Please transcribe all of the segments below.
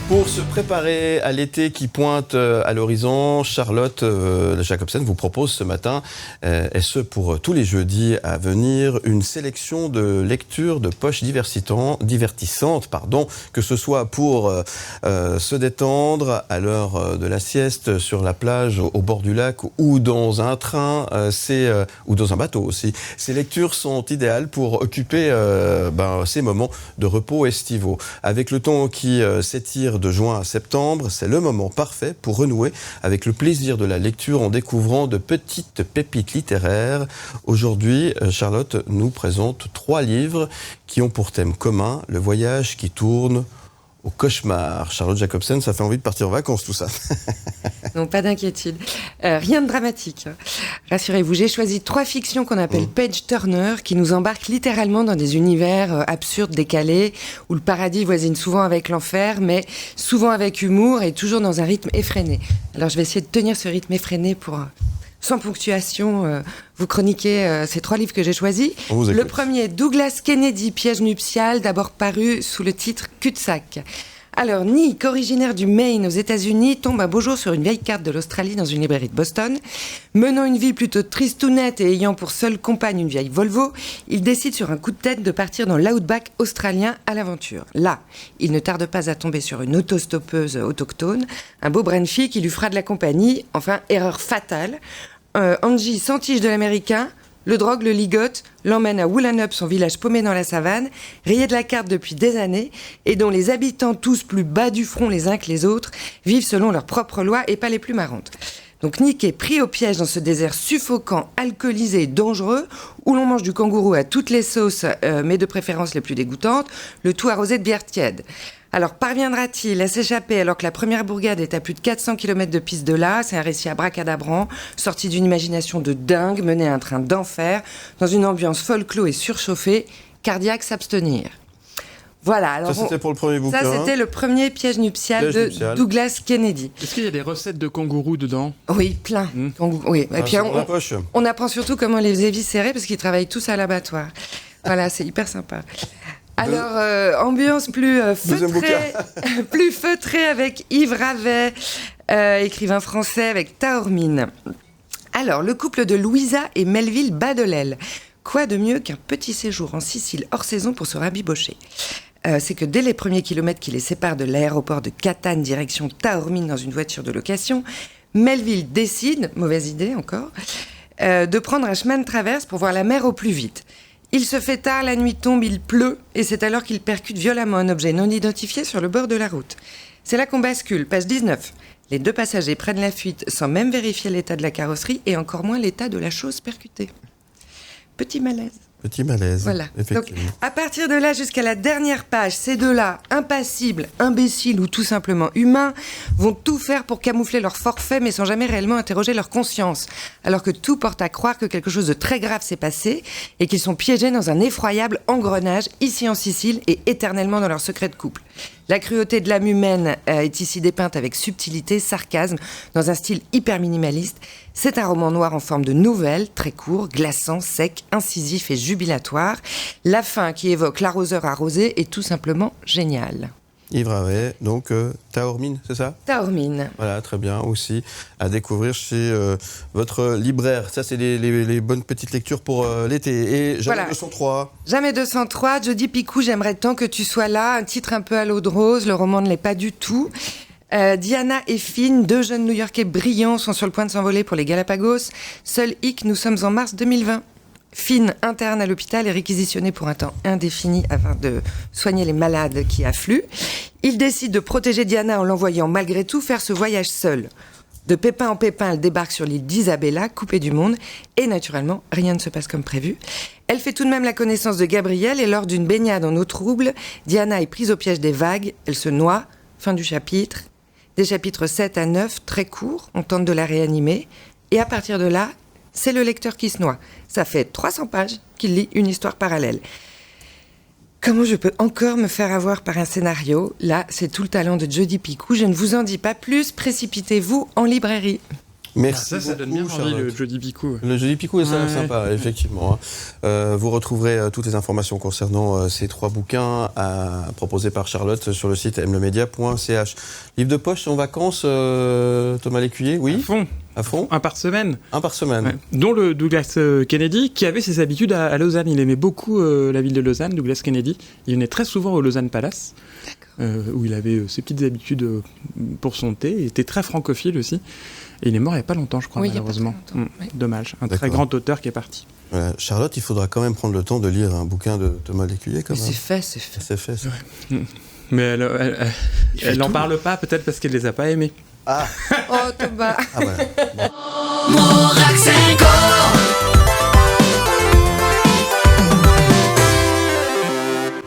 Pour se préparer à l'été qui pointe à l'horizon, Charlotte Jacobsen vous propose ce matin, et ce pour tous les jeudis à venir, une sélection de lectures de poche divertissantes, que ce soit pour se détendre à l'heure de la sieste sur la plage, au bord du lac ou dans un train, ou dans un bateau aussi. Ces lectures sont idéales pour occuper ces moments de repos estivaux. Avec le temps qui s'étire de juin à septembre, c'est le moment parfait pour renouer avec le plaisir de la lecture en découvrant de petites pépites littéraires. Aujourd'hui, Charlotte nous présente 3 livres qui ont pour thème commun le voyage qui tourne au cauchemar. Charlotte Jacobsen, ça fait envie de partir en vacances tout ça. Non, pas d'inquiétude. Rien de dramatique. Rassurez-vous, j'ai choisi 3 fictions qu'on appelle page-turner, qui nous embarquent littéralement dans des univers absurdes, décalés, où le paradis voisine souvent avec l'enfer, mais souvent avec humour et toujours dans un rythme effréné. Alors je vais essayer de tenir ce rythme effréné pour... sans ponctuation, vous chroniquez ces 3 livres que j'ai choisis. Le premier, Douglas Kennedy, Piège nuptial, d'abord paru sous le titre Cul-de-sac. Alors, Nick, originaire du Maine aux États-Unis, tombe un beau jour sur une vieille carte de l'Australie dans une librairie de Boston. Menant une vie plutôt tristounette et ayant pour seule compagne une vieille Volvo, il décide sur un coup de tête de partir dans l'outback australien à l'aventure. Là, il ne tarde pas à tomber sur une autostoppeuse autochtone, un beau brin de fille qui lui fera de la compagnie. Enfin, erreur fatale. Angie s'entiche de l'américain, le drogue, le ligote, l'emmène à Woolanup, son village paumé dans la savane, rayé de la carte depuis des années, et dont les habitants, tous plus bas du front les uns que les autres, vivent selon leurs propres lois et pas les plus marrantes. Donc Nick est pris au piège dans ce désert suffocant, alcoolisé et dangereux, où l'on mange du kangourou à toutes les sauces, mais de préférence les plus dégoûtantes, le tout arrosé de bière tiède. Alors, parviendra-t-il à s'échapper alors que la première bourgade est à plus de 400 km de piste de là? C'est un récit abracadabrant, sorti d'une imagination de dingue, mené à un train d'enfer, dans une ambiance folklore et surchauffée, cardiaque s'abstenir. Voilà. Alors ça, c'était pour le premier bouquin. Ça, c'était le premier piège nuptial de Douglas Kennedy. Est-ce qu'il y a des recettes de kangourous dedans? Oui, plein. Oui. Et puis, on apprend surtout comment les éviscérer, parce qu'ils travaillent tous à l'abattoir. Voilà, c'est hyper sympa. Alors, ambiance plus feutrée avec Yves Ravet, écrivain français avec Taormine. Alors, le couple de Louisa et Melville Badelel. Quoi de mieux qu'un petit séjour en Sicile hors saison pour se rabibocher? C'est que dès les premiers kilomètres qui les séparent de l'aéroport de Catane direction Taormine dans une voiture de location, Melville décide, mauvaise idée encore, de prendre un chemin de traverse pour voir la mer au plus vite. Il se fait tard, la nuit tombe, il pleut, et c'est alors qu'il percute violemment un objet non identifié sur le bord de la route. C'est là qu'on bascule, page 19. Les 2 passagers prennent la fuite sans même vérifier l'état de la carrosserie et encore moins l'état de la chose percutée. Petit malaise. Voilà. Donc, à partir de là jusqu'à la dernière page, ces 2-là, impassibles, imbéciles ou tout simplement humains, vont tout faire pour camoufler leur forfait, mais sans jamais réellement interroger leur conscience. Alors que tout porte à croire que quelque chose de très grave s'est passé et qu'ils sont piégés dans un effroyable engrenage, ici en Sicile et éternellement dans leur secret de couple. La cruauté de l'âme humaine est ici dépeinte avec subtilité, sarcasme, dans un style hyper minimaliste. C'est un roman noir en forme de nouvelle, très court, glaçant, sec, incisif et jubilatoire. La fin qui évoque l'arroseur arrosé est tout simplement géniale. Yves Ravet, donc Taormine, c'est ça? Taormine. Voilà, très bien, aussi à découvrir chez votre libraire. Ça, c'est les bonnes petites lectures pour l'été. Et Jamais 203. Jamais 203, Jodi Picoult, j'aimerais tant que tu sois là. Un titre un peu à l'eau de rose, le roman ne l'est pas du tout. Diana et Finn, 2 jeunes New-Yorkais brillants, sont sur le point de s'envoler pour les Galapagos. Seul hic, nous sommes en mars 2020. Finn, interne à l'hôpital, est réquisitionné pour un temps indéfini afin de soigner les malades qui affluent. Il décide de protéger Diana en l'envoyant malgré tout faire ce voyage seul. De pépin en pépin, elle débarque sur l'île d'Isabella, coupée du monde, et naturellement, rien ne se passe comme prévu. Elle fait tout de même la connaissance de Gabriel, et lors d'une baignade en eau trouble, Diana est prise au piège des vagues, elle se noie, fin du chapitre. Des chapitres 7 à 9, très courts, on tente de la réanimer, et à partir de là, c'est le lecteur qui se noie. Ça fait 300 pages qu'il lit une histoire parallèle. Comment je peux encore me faire avoir par un scénario? Là, c'est tout le talent de Jodi Picoult. Je ne vous en dis pas plus. Précipitez-vous en librairie. Merci. Ça donne bien beaucoup, envie, le Charlotte. Jody Picou. Le Jody Picou est Ouais. sympa, effectivement. Vous retrouverez toutes les informations concernant ces 3 bouquins proposés par Charlotte sur le site mlemedia.ch. Livre de poche en vacances, Thomas Lécuyer, oui, À fond, à fond, un par semaine. un par semaine. Ouais. Dont le Douglas Kennedy, qui avait ses habitudes à Lausanne. Il aimait beaucoup la ville de Lausanne, Douglas Kennedy. Il venait très souvent au Lausanne Palace, où il avait ses petites habitudes pour son thé. Il était très francophile aussi. Et il est mort il n'y a pas longtemps, je crois, Oui, il y a pas malheureusement. très longtemps, oui. Dommage. Un D'accord. très grand auteur qui est parti. Voilà. Charlotte, il faudra quand même prendre le temps de lire un bouquin de Thomas Lécuyer, quand Mais même. c'est fait. C'est fait, ça. Mais elle n'en parle pas, peut-être parce qu'elle les a pas aimés. Ah, Oh, Thomas. ah voilà. Bon. Moraxenko.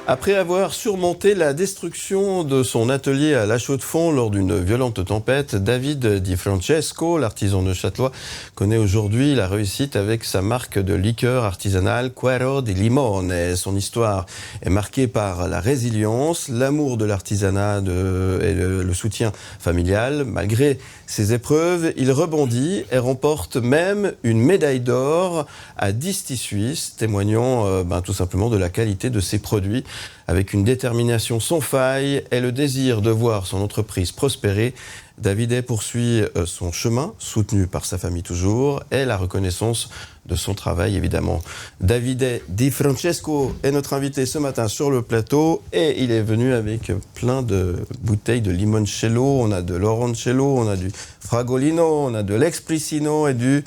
Après avoir surmonté la destruction de son atelier à La Chaux-de-Fonds lors d'une violente tempête, David Di Francesco, l'artisan neuchâtelois, connaît aujourd'hui la réussite avec sa marque de liqueur artisanale Cuero di Limone. Son histoire est marquée par la résilience, l'amour de l'artisanat et le soutien familial. Malgré ces épreuves, il rebondit et remporte même une médaille d'or à Disti Suisse, témoignant tout simplement de la qualité de ses produits. Avec une détermination sans faille et le désir de voir son entreprise prospérer, David poursuit son chemin, soutenu par sa famille toujours, et la reconnaissance de son travail évidemment. David Di Francesco est notre invité ce matin sur le plateau et il est venu avec plein de bouteilles de limoncello, on a de l'oroncello, on a du fragolino, on a de l'expressino et du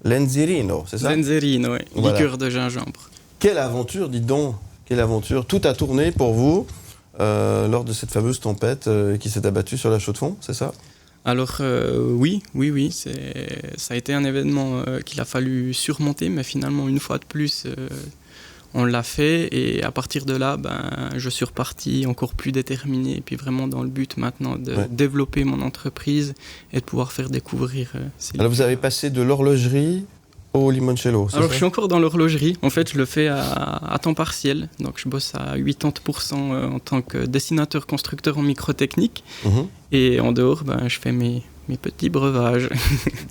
lenzirino, c'est ça? Lenzerino, oui. Voilà. Liqueur de gingembre. Quelle aventure, dites donc, quelle aventure. Tout a tourné pour vous lors de cette fameuse tempête qui s'est abattue sur la Chaux-de-Fonds, c'est ça? Alors oui, ça a été un événement qu'il a fallu surmonter, mais finalement une fois de plus, on l'a fait et à partir de là, je suis reparti encore plus déterminé et puis vraiment dans le but maintenant de développer mon entreprise et de pouvoir faire découvrir ces Alors vous avez passé de l'horlogerie au limoncello, c'est Alors ça? je suis encore dans l'horlogerie, en fait je le fais à temps partiel, donc je bosse à 80% en tant que dessinateur constructeur en microtechnique et en dehors je fais mes petits breuvages.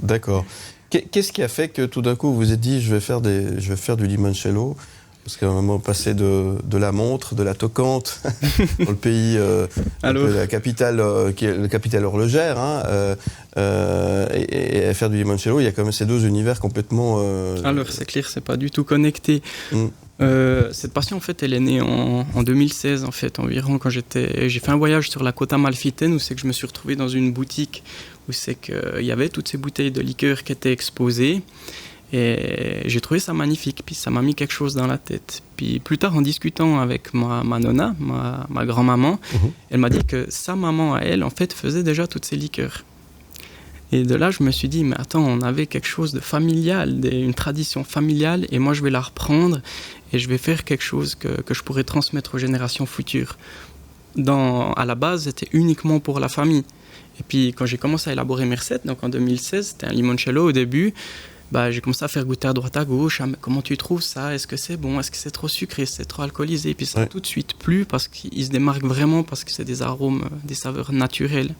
D'accord. Qu'est-ce qui a fait que tout d'un coup vous vous êtes dit je vais faire du limoncello? Parce qu'à un moment passé de la montre, de la toquante, dans le pays, la capitale, qui est la capitale horlogère, et faire du limoncello, il y a quand même ces deux univers complètement... Alors c'est clair, c'est pas du tout connecté. Cette passion en fait, elle est née en 2016 en fait environ quand j'ai fait un voyage sur la côte amalfitaine où c'est que je me suis retrouvé dans une boutique où c'est qu'il y avait toutes ces bouteilles de liqueur qui étaient exposées. Et j'ai trouvé ça magnifique, puis ça m'a mis quelque chose dans la tête. Puis plus tard, en discutant avec ma nonna, ma grand-maman, elle m'a dit que sa maman, à elle, en fait, faisait déjà toutes ces liqueurs. Et de là, je me suis dit, mais attends, on avait quelque chose de familial, une tradition familiale, et moi, je vais la reprendre, et je vais faire quelque chose que je pourrais transmettre aux générations futures. À la base, c'était uniquement pour la famille. Et puis, quand j'ai commencé à élaborer mes recettes, donc en 2016, c'était un limoncello au début, j'ai commencé à faire goûter à droite à gauche. Comment tu trouves ça? Est-ce que c'est bon? Est-ce que c'est trop sucré? C'est trop alcoolisé? Et puis ça a tout de suite plu parce qu'il se démarque vraiment parce que c'est des arômes, des saveurs naturelles.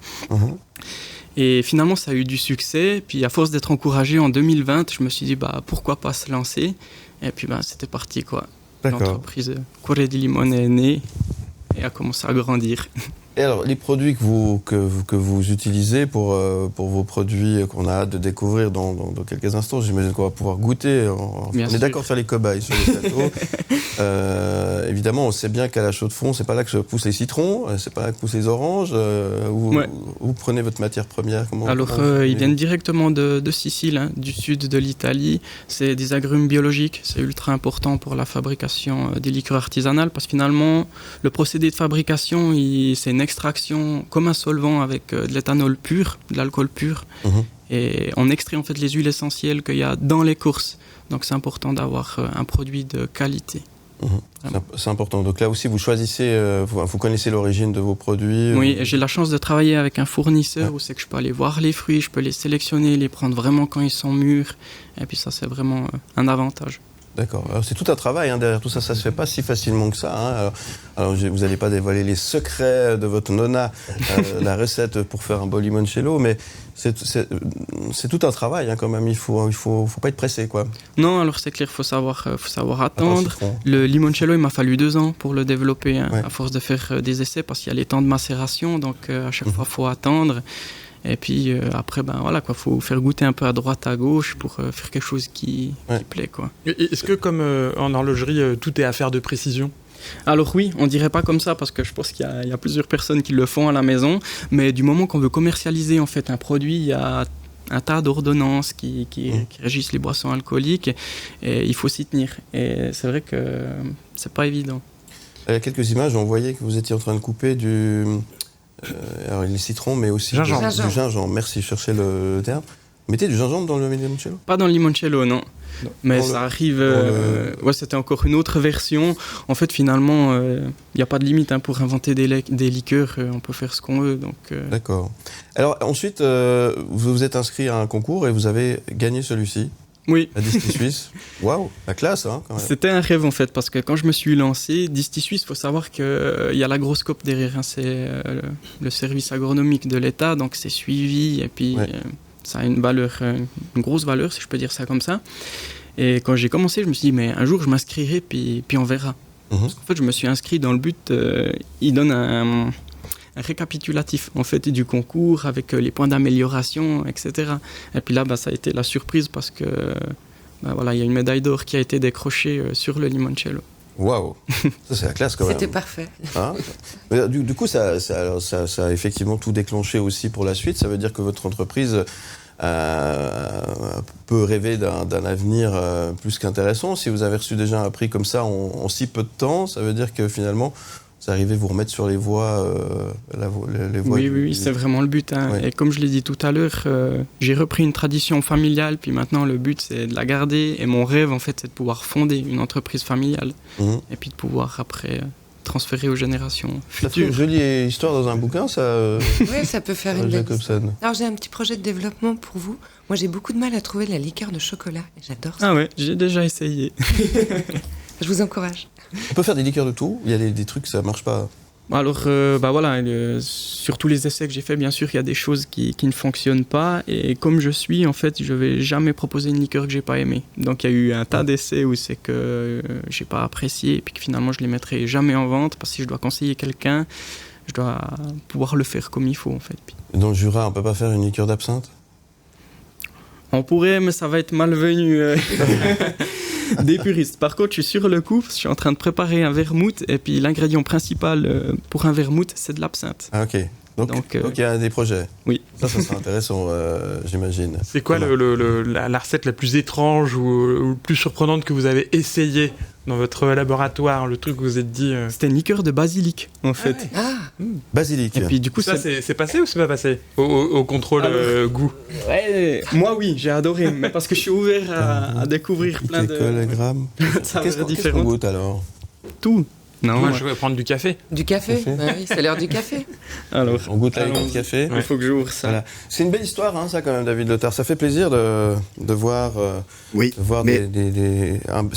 Et finalement, ça a eu du succès. Puis à force d'être encouragé en 2020, je me suis dit pourquoi pas se lancer? Et puis c'était parti quoi. L'entreprise Cuero di Limone est née et a commencé à grandir. Et alors, les produits que vous utilisez pour vos produits qu'on a hâte de découvrir dans quelques instants, j'imagine qu'on va pouvoir goûter. On est d'accord de faire les cobayes sur le plateau. Évidemment, on sait bien qu'à la Chaux-de-Fonds, c'est pas là que se poussent les citrons, c'est pas là que poussent les oranges. Vous prenez votre matière première? Ils viennent directement de Sicile, du sud de l'Italie. C'est des agrumes biologiques, c'est ultra important pour la fabrication des liqueurs artisanales parce que finalement, le procédé de fabrication, c'est une extraction comme un solvant avec de l'éthanol pur, de l'alcool pur. Et on extrait en fait les huiles essentielles qu'il y a dans l'écorce. Donc c'est important d'avoir un produit de qualité. C'est important. Donc là aussi, vous choisissez, vous connaissez l'origine de vos produits. Oui, et j'ai la chance de travailler avec un fournisseur où c'est que je peux aller voir les fruits, je peux les sélectionner, les prendre vraiment quand ils sont mûrs. Et puis ça, c'est vraiment un avantage. D'accord. Alors c'est tout un travail derrière tout ça. Ça se fait pas si facilement que ça. Alors vous n'allez pas dévoiler les secrets de votre nonna, la recette pour faire un beau limoncello, mais c'est tout un travail quand même. Il faut pas être pressé, quoi. Non, alors c'est clair, faut savoir attendre. Le limoncello, il m'a fallu 2 ans pour le développer, à force de faire des essais, parce qu'il y a les temps de macération, donc à chaque fois faut attendre. Et puis après, faut faire goûter un peu à droite, à gauche pour faire quelque chose qui plaît, quoi. Est-ce que, comme en horlogerie, tout est affaire de précision ? Alors oui, on dirait pas comme ça parce que je pense qu'il y a plusieurs personnes qui le font à la maison, mais du moment qu'on veut commercialiser en fait un produit, il y a un tas d'ordonnances qui régissent les boissons alcooliques et il faut s'y tenir. Et c'est vrai que c'est pas évident. Il y a quelques images, on voyait que vous étiez en train de couper alors les citrons, mais aussi du gingembre. Merci, je cherchais le terme. Vous mettez du gingembre dans le limoncello ? Pas dans le limoncello, non. Mais ça arrive... c'était encore une autre version. En fait, finalement, il n'y a pas de limite pour inventer des liqueurs. On peut faire ce qu'on veut. Donc, D'accord. Alors ensuite, vous vous êtes inscrit à un concours et vous avez gagné celui-ci. Oui. La Disty Suisse. Waouh, la classe, quand même. C'était un rêve, en fait, parce que quand je me suis lancé, Disty Suisse, il faut savoir qu'il y a l'agroscope derrière. C'est le service agronomique de l'État, donc c'est suivi, et puis ça a une grosse valeur, si je peux dire ça comme ça. Et quand j'ai commencé, je me suis dit, mais un jour, je m'inscrirai, puis on verra. Parce qu'en fait, je me suis inscrit dans le but, il donne un récapitulatif en fait du concours avec les points d'amélioration, etc. Et puis là, ça a été la surprise parce que il y a une médaille d'or qui a été décrochée sur le limoncello. Waouh, ça c'est la classe quand même. C'était parfait. Du coup, ça a effectivement tout déclenché aussi pour la suite. Ça veut dire que votre entreprise peut rêver d'un avenir plus qu'intéressant. Si vous avez reçu déjà un prix comme ça en si peu de temps, ça veut dire que finalement vous arrivez à vous remettre sur les voies, les voies. Oui, c'est vraiment le but. Ouais. Et comme je l'ai dit tout à l'heure, j'ai repris une tradition familiale, puis maintenant le but c'est de la garder. Et mon rêve en fait c'est de pouvoir fonder une entreprise familiale et puis de pouvoir après transférer aux générations futures. Ça fait une jolie histoire dans un bouquin, ça. Oui, ça peut faire une belle histoire. Jacobsen. Alors j'ai un petit projet de développement pour vous. Moi j'ai beaucoup de mal à trouver la liqueur de chocolat et j'adore ça. Ah ouais, j'ai déjà essayé. Je vous encourage. On peut faire des liqueurs de tout. Il y a des trucs, ça marche pas. Alors, sur tous les essais que j'ai fait, bien sûr, il y a des choses qui ne fonctionnent pas. Et comme je suis, en fait, je vais jamais proposer une liqueur que j'ai pas aimée. Donc, il y a eu un tas d'essais où c'est que j'ai pas apprécié et puis que finalement, je les mettrai jamais en vente parce que si je dois conseiller quelqu'un, je dois pouvoir le faire comme il faut, en fait. Dans le Jura, on peut pas faire une liqueur d'absinthe ? On pourrait, mais ça va être malvenu. Des puristes. Par contre, je suis sur le coup, je suis en train de préparer un vermouth et puis l'ingrédient principal pour un vermouth, c'est de l'absinthe. Ah ok. Donc il y a des projets. Oui. Ça sera intéressant, j'imagine. C'est quoi la recette la plus étrange ou plus surprenante que vous avez essayée dans votre laboratoire, le truc que vous vous êtes dit C'était une liqueur de basilic, en fait. Basilic. Et puis du coup, ça c'est passé ou c'est pas passé au contrôle goût? Ouais, moi oui, j'ai adoré, mais parce que je suis ouvert à découvrir plein de grammes. Qu'est-ce qu'on goûte alors? Tout. Non, moi je vais prendre du café. Du café, oui, c'est l'heure du café. Alors, on goûte avec du café. Il faut que j'ouvre ça. Voilà. C'est une belle histoire, ça quand même, David Lotard. Ça fait plaisir de voir. C'est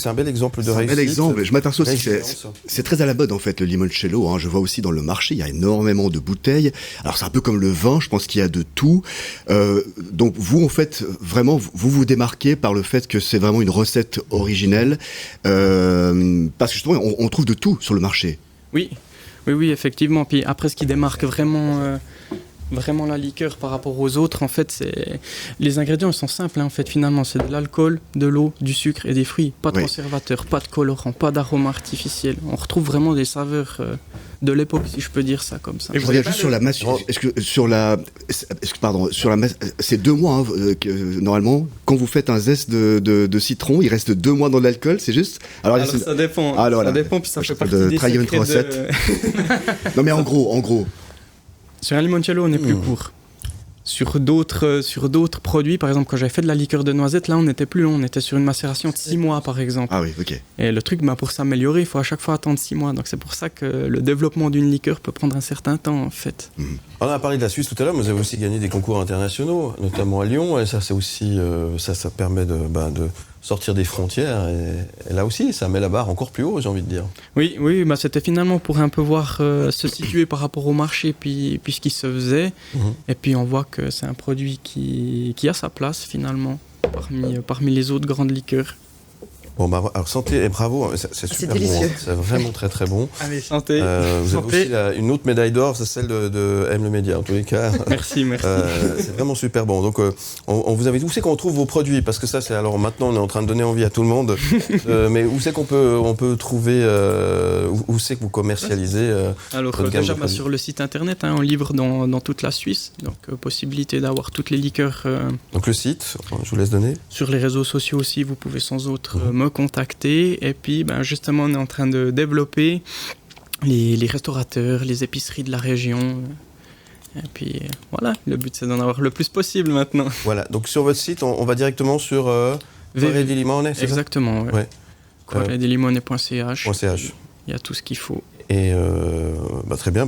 un bel exemple de réussite. C'est un bel exemple. Je m'aperçois aussi que c'est très à la mode en fait le limoncello. Je vois aussi dans le marché, il y a énormément de bouteilles. Alors c'est un peu comme le vin, je pense qu'il y a de tout. Donc vous en fait vraiment vous démarquez par le fait que c'est vraiment une recette originelle, parce que justement on trouve de tout sur le marché. Oui, effectivement. Puis après, ce qui démarque vraiment la liqueur par rapport aux autres, en fait, c'est les ingrédients, ils sont simples. En fait, finalement, c'est de l'alcool, de l'eau, du sucre et des fruits. Pas de conservateur, pas de colorant, pas d'arôme artificiel. On retrouve vraiment des saveurs de l'époque, si je peux dire ça comme ça. Et je reviens juste sur la masse. C'est 2 mois normalement. Quand vous faites un zeste de citron, il reste 2 mois dans l'alcool, c'est juste. Alors ça dépend. Ça dépend, puis ça fait partie des secrets recette. Non mais en gros. Sur un limoncello, on est plus court. Sur d'autres produits, par exemple, quand j'avais fait de la liqueur de noisette, là, on n'était plus long. On était sur une macération de 6 mois, par exemple. Ah oui, ok. Et le truc, pour s'améliorer, il faut à chaque fois attendre 6 mois. Donc c'est pour ça que le développement d'une liqueur peut prendre un certain temps, en fait. On a parlé de la Suisse tout à l'heure, mais vous avez aussi gagné des concours internationaux, notamment à Lyon. Et ça, c'est aussi, ça permet de sortir des frontières. Et là aussi, ça met la barre encore plus haut, j'ai envie de dire. Oui, bah c'était finalement pour un peu voir se situer par rapport au marché, puis ce qui se faisait. Et puis on voit que c'est un produit qui a sa place finalement parmi les autres grandes liqueurs. Bon, bah, alors santé et bravo, c'est super délicieux. bon, hein. C'est vraiment très très bon. Allez, Santé. Vous avez aussi une autre médaille d'or, c'est celle de M le Média en tous les cas. Merci. C'est vraiment super bon. Donc on vous invite. Où c'est qu'on trouve vos produits? Parce que ça, c'est alors maintenant on est en train de donner envie à tout le monde. Mais où c'est qu'on peut trouver? Où c'est que vous commercialisez Alors votre gamme déjà de produits sur le site internet, on livre dans toute la Suisse, donc possibilité d'avoir toutes les liqueurs. Donc le site, je vous laisse donner. Sur les réseaux sociaux aussi, vous pouvez sans autre me contacter. Et puis justement, on est en train de développer les restaurateurs, les épiceries de la région. Et puis voilà, le but c'est d'en avoir le plus possible maintenant. Voilà, donc sur votre site, on va directement sur Cuore di Limone, c'est Exactement, oui. Ouais. Cuoredelimone.ch. .ch. Il y a tout ce qu'il faut. Et très bien,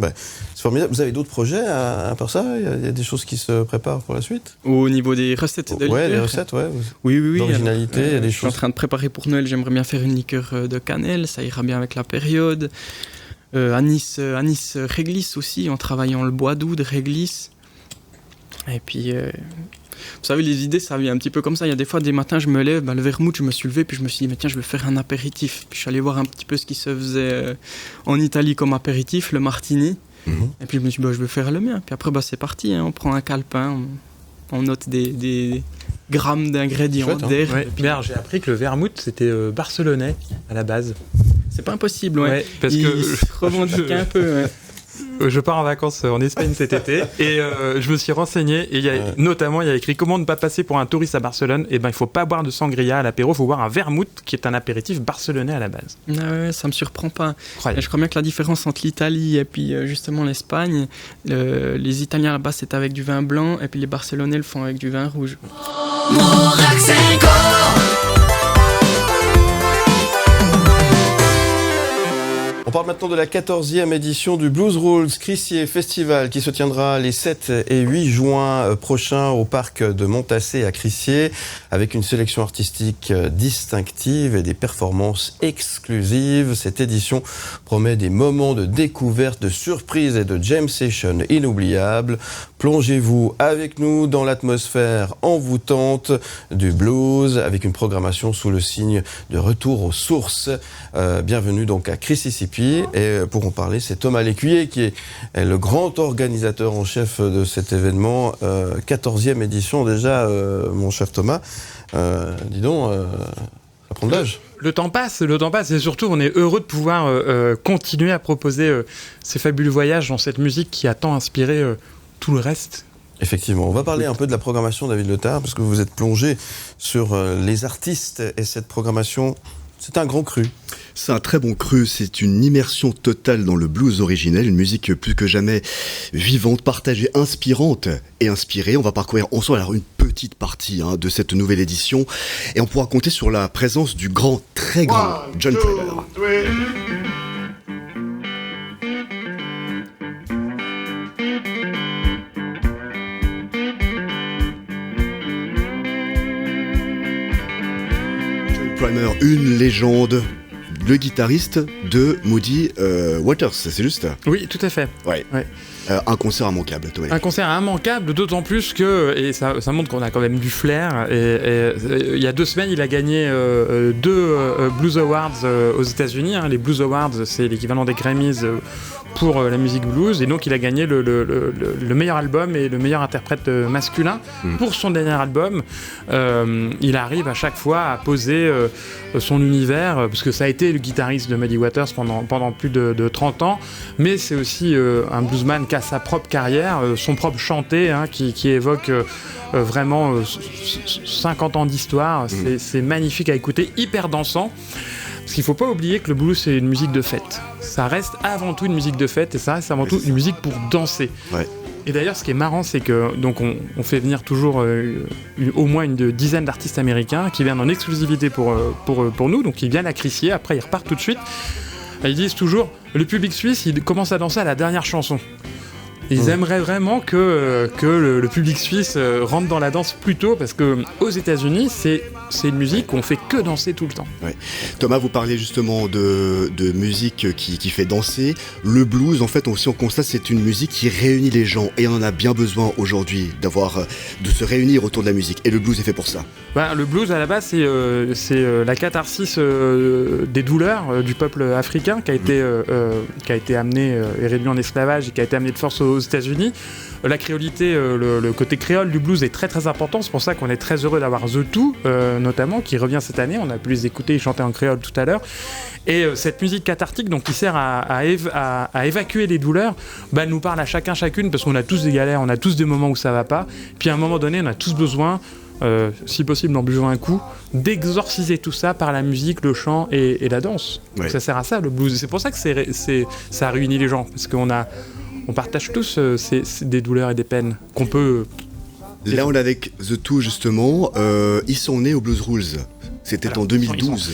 c'est formidable. Vous avez d'autres projets à part ça? Il y a des choses qui se préparent pour la suite? Au niveau des recettes de liqueurs. Ouais, les recettes, ouais. Oui. D'originalité, il y a des Je suis en choses. train de préparer pour Noël, j'aimerais bien faire une liqueur de cannelle, ça ira bien avec la période. Anis réglisse aussi, en travaillant le bois doux de réglisse. Et puis, vous savez, les idées, ça vient un petit peu comme ça. Il y a des fois, des matins, je me lève, le vermouth, je me suis levé, puis je me suis dit, mais tiens, je vais faire un apéritif. Puis je suis allé voir un petit peu ce qui se faisait en Italie comme apéritif, le martini. Et puis je me suis dit, je vais faire le mien. Puis après, c'est parti, hein, on prend un calepin, on note des grammes d'ingrédients, Chouette, hein. d'air. Ouais. J'ai appris que le vermouth c'était barcelonais à la base. C'est pas impossible, ouais. Parce Il que se revendique un peu. Ouais. je pars en vacances en Espagne cet été et je me suis renseigné et il y a écrit comment ne pas passer pour un touriste à Barcelone. Et il faut pas boire de sangria à l'apéro, il faut boire un vermouth qui est un apéritif barcelonais à la base. Ouais, ça me surprend pas. Incroyable. Et je crois bien que la différence entre l'Italie et puis justement l'Espagne, les Italiens là-bas c'est avec du vin blanc et puis les Barcelonais le font avec du vin rouge. On parle maintenant de la 14e édition du Blues Rules Crissier Festival qui se tiendra les 7 et 8 juin prochains au parc de Montassé à Crissier avec une sélection artistique distinctive et des performances exclusives. Cette édition promet des moments de découverte, de surprise et de jam session inoubliables. Plongez-vous avec nous dans l'atmosphère envoûtante du blues avec une programmation sous le signe de retour aux sources. Bienvenue donc à Crissier. Et pour en parler, c'est Thomas Lécuyer qui est le grand organisateur en chef de cet événement. 14e édition déjà, mon chef Thomas. Dis donc, ça prend de l'âge. Le temps passe et surtout on est heureux de pouvoir continuer à proposer ces fabuleux voyages dans cette musique qui a tant inspiré tout le reste. Effectivement, on va parler un peu de la programmation, David Letard, parce que vous êtes plongé sur les artistes et cette programmation. C'est un grand cru. C'est un très bon cru, c'est une immersion totale dans le blues originel, une musique plus que jamais vivante, partagée, inspirante et inspirée. On va parcourir ensemble alors une petite partie de cette nouvelle édition et on pourra compter sur la présence du grand, très grand John Prater. Primer, une légende, le guitariste de Muddy Waters, c'est juste? Oui, tout à fait. Ouais. Un concert immanquable, Thomas. Un concert immanquable, d'autant plus que, et ça montre qu'on a quand même du flair, et il y a 2 semaines, il a gagné 2 Blues Awards aux États-Unis. Les Blues Awards, c'est l'équivalent des Grammys pour la musique blues, et donc il a gagné le meilleur album et le meilleur interprète masculin pour son dernier album. Il arrive à chaque fois à poser son univers, parce que ça a été le guitariste de Muddy Waters pendant plus de 30 ans, mais c'est aussi un bluesman qui a sa propre carrière, son propre chanté, qui évoque vraiment 50 ans d'histoire. C'est magnifique à écouter, hyper dansant. Parce qu'il ne faut pas oublier que le blues, c'est une musique de fête. Ça reste avant tout une musique de fête et ça reste avant tout une musique pour danser. Ouais. Et d'ailleurs, ce qui est marrant, c'est que donc on fait venir toujours au moins une dizaine d'artistes américains qui viennent en exclusivité pour nous. Donc ils viennent à Crissier, après ils repartent tout de suite. Et ils disent toujours, le public suisse, il commence à danser à la dernière chanson. Ils aimeraient vraiment que le public suisse rentre dans la danse plus tôt, parce que aux États-Unis, c'est c'est une musique qu'on fait que danser tout le temps. Ouais. Thomas, vous parlez justement de musique qui fait danser. Le blues, en fait, aussi on constate, c'est une musique qui réunit les gens et on en a bien besoin aujourd'hui de se réunir autour de la musique. Et le blues est fait pour ça. Le blues, à la base, c'est la catharsis des douleurs du peuple africain qui a été amené et réduit en esclavage et qui a été amené de force aux États-Unis. La créolité, le côté créole du blues est très très important. C'est pour ça qu'on est très heureux d'avoir The Two, notamment, qui revient cette année. On a pu les écouter, ils chantaient en créole tout à l'heure. Et cette musique cathartique, donc, qui sert à évacuer les douleurs, nous parle à chacune, parce qu'on a tous des galères, on a tous des moments où ça va pas. Puis à un moment donné, on a tous besoin, si possible en buvant un coup, d'exorciser tout ça par la musique, le chant et la danse. Ouais. Donc ça sert à ça, le blues. Et c'est pour ça que ça réunit les gens, parce qu'on partage tous des douleurs et des peines qu'on peut... Là, on est avec The Two, justement. Ils sont nés au Blues Rules. C'était en 2012.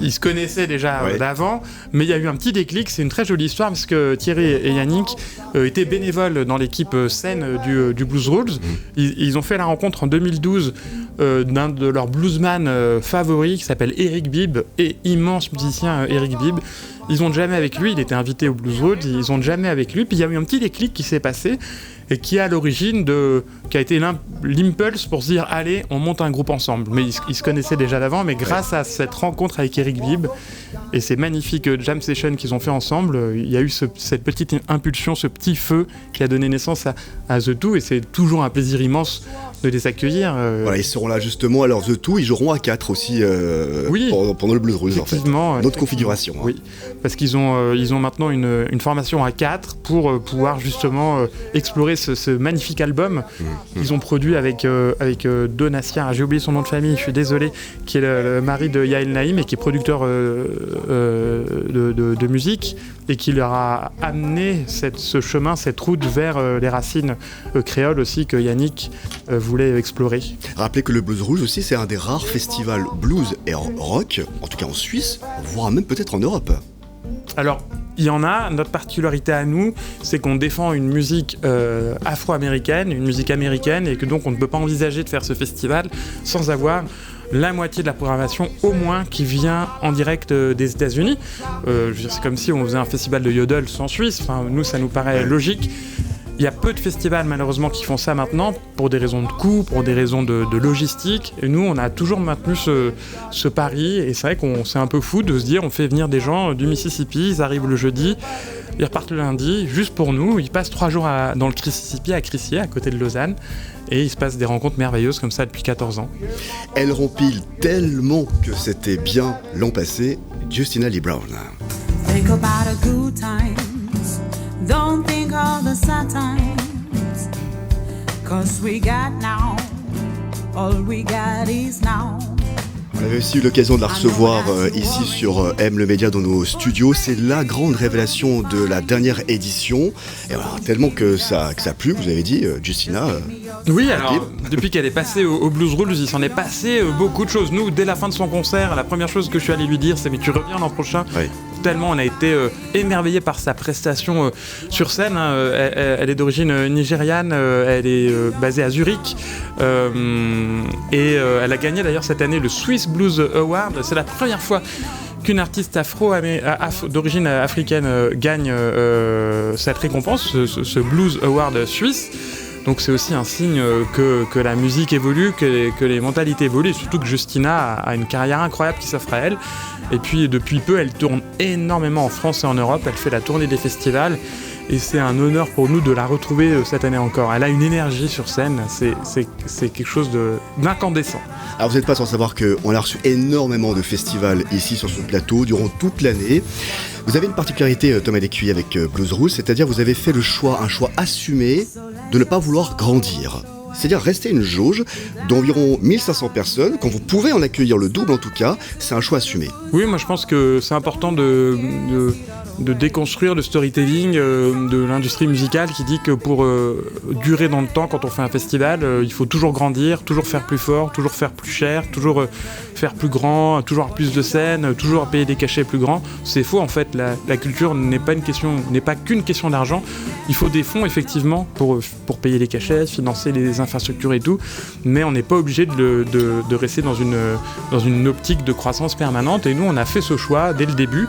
Ils se connaissaient déjà d'avant, mais il y a eu un petit déclic. C'est une très jolie histoire parce que Thierry et Yannick étaient bénévoles dans l'équipe scène du Blues Rules. Ils ont fait la rencontre en 2012 d'un de leurs bluesman favoris qui s'appelle Eric Bibb, et immense musicien Eric Bibb. Ils ont jamais avec lui, il était invité au Blues Rules, ils ont jamais avec lui. Puis il y a eu un petit déclic qui s'est passé et qui est à l'origine qui a été l'impulse pour se dire allez, on monte un groupe ensemble. Mais ils se connaissaient déjà d'avant, mais grâce à cette rencontre avec Eric Bibb et ces magnifiques jam sessions qu'ils ont fait ensemble, il y a eu cette petite impulsion, ce petit feu qui a donné naissance à The Two, et c'est toujours un plaisir immense de les accueillir. Voilà, ils seront là justement. Alors The Two, ils joueront à 4 aussi pendant le Blues Rules, en fait. Notre configuration. Oui, parce qu'ils ont maintenant une formation à 4 pour pouvoir justement explorer ce magnifique album qu'ils ont produit avec Donatien, j'ai oublié son nom de famille, je suis désolé, qui est le mari de Yael Naïm et qui est producteur de musique, et qui leur a amené ce chemin, cette route vers les racines créoles aussi que Yannick voulait explorer. Rappelez que le Blues Rules aussi, c'est un des rares festivals blues et rock, en tout cas en Suisse, voire même peut-être en Europe. Alors, il y en a. Notre particularité à nous, c'est qu'on défend une musique afro-américaine, une musique américaine, et que donc on ne peut pas envisager de faire ce festival sans avoir la moitié de la programmation au moins qui vient en direct des États-Unis. C'est comme si on faisait un festival de yodel en Suisse. Enfin, nous, ça nous paraît logique. Il y a peu de festivals malheureusement qui font ça maintenant pour des raisons de coût, pour des raisons de logistique. Et nous, on a toujours maintenu ce pari, et c'est vrai qu'on c'est un peu fou de se dire on fait venir des gens du Mississippi, ils arrivent le jeudi, ils repartent le lundi, juste pour nous. Ils passent 3 jours dans le Mississippi à Crissier, à côté de Lausanne, et il se passe des rencontres merveilleuses comme ça depuis 14 ans. Elle rempile tellement que c'était bien l'an passé, Justina Lee Brown. Think about a good times, don't think of the sad times, 'cause we got now, all we got is now. On avait aussi eu l'occasion de la recevoir ici sur M le Média dans nos studios. C'est la grande révélation de la dernière édition. Et voilà, tellement que ça a plu, vous avez dit, Justina. Oui, alors, depuis qu'elle est passée au Blues Rules, il s'en est passé beaucoup de choses. Nous, dès la fin de son concert, la première chose que je suis allé lui dire, c'est « mais tu reviens l'an prochain ?» Tellement on a été émerveillés par sa prestation sur scène. Elle est d'origine nigériane, elle est basée à Zurich, et elle a gagné d'ailleurs cette année le Swiss Blues Award. C'est la première fois qu'une artiste d'origine africaine gagne cette récompense, ce Blues Award suisse. Donc c'est aussi un signe que la musique évolue, que les mentalités évoluent, et surtout que Justina a une carrière incroyable qui s'offre à elle. Et puis depuis peu, elle tourne énormément en France et en Europe, elle fait la tournée des festivals, et c'est un honneur pour nous de la retrouver cette année encore. Elle a une énergie sur scène, c'est quelque chose d'incandescent. Alors vous n'êtes pas sans savoir qu'on a reçu énormément de festivals ici sur ce plateau durant toute l'année. Vous avez une particularité, Thomas Lécuyer, avec Blues Rules, c'est-à-dire vous avez fait un choix assumé de ne pas vouloir grandir. C'est-à-dire rester une jauge d'environ 1500 personnes, quand vous pouvez en accueillir le double en tout cas, c'est un choix assumé. Oui, moi je pense que c'est important de déconstruire le storytelling de l'industrie musicale qui dit que pour durer dans le temps, quand on fait un festival, il faut toujours grandir, toujours faire plus fort, toujours faire plus cher, toujours faire plus grand, toujours avoir plus de scènes, toujours payer des cachets plus grands. C'est faux en fait, la culture n'est pas qu'une question d'argent. Il faut des fonds effectivement pour payer les cachets, financer les infrastructures et tout, mais on n'est pas obligé de rester dans une optique de croissance permanente. Et nous on a fait ce choix dès le début.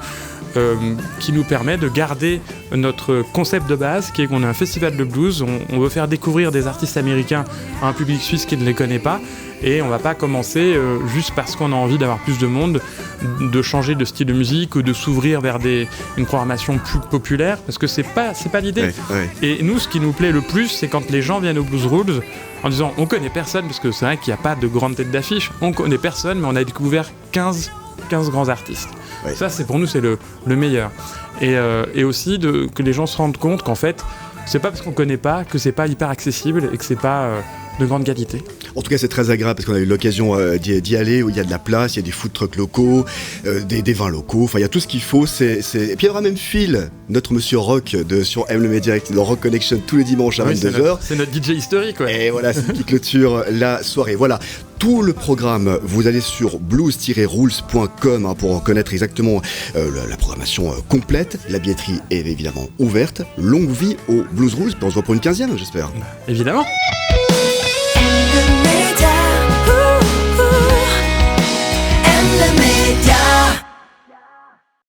Qui nous permet de garder notre concept de base, qui est qu'on est un festival de blues. On veut faire découvrir des artistes américains à un public suisse qui ne les connaît pas, et on va pas commencer juste parce qu'on a envie d'avoir plus de monde, de changer de style de musique ou de s'ouvrir vers une programmation plus populaire, parce que c'est pas l'idée. Ouais. Et nous, ce qui nous plaît le plus, c'est quand les gens viennent au Blues Rules en disant on connaît personne, parce que c'est vrai qu'il n'y a pas de grande tête d'affiche, on connaît personne, mais on a découvert 15 grands artistes. Ouais. Ça, pour nous, c'est le meilleur. Et aussi que les gens se rendent compte qu'en fait, c'est pas parce qu'on connaît pas que c'est pas hyper accessible et que c'est pas de grande qualité. En tout cas, c'est très agréable parce qu'on a eu l'occasion d'y aller, où il y a de la place, il y a des food trucks locaux, des vins locaux, enfin il y a tout ce qu'il faut. Et puis il y aura même Phil, notre monsieur rock sur M le Média, dans Rock Connection tous les dimanches à 22h. C'est notre DJ historique, ouais. Et voilà, c'est qui clôture la soirée. Voilà. Tout le programme, vous allez sur blues-rules.com pour en connaître exactement la programmation complète. La billetterie est évidemment ouverte. Longue vie au Blues Rules. On se voit pour une 15e, j'espère. Évidemment.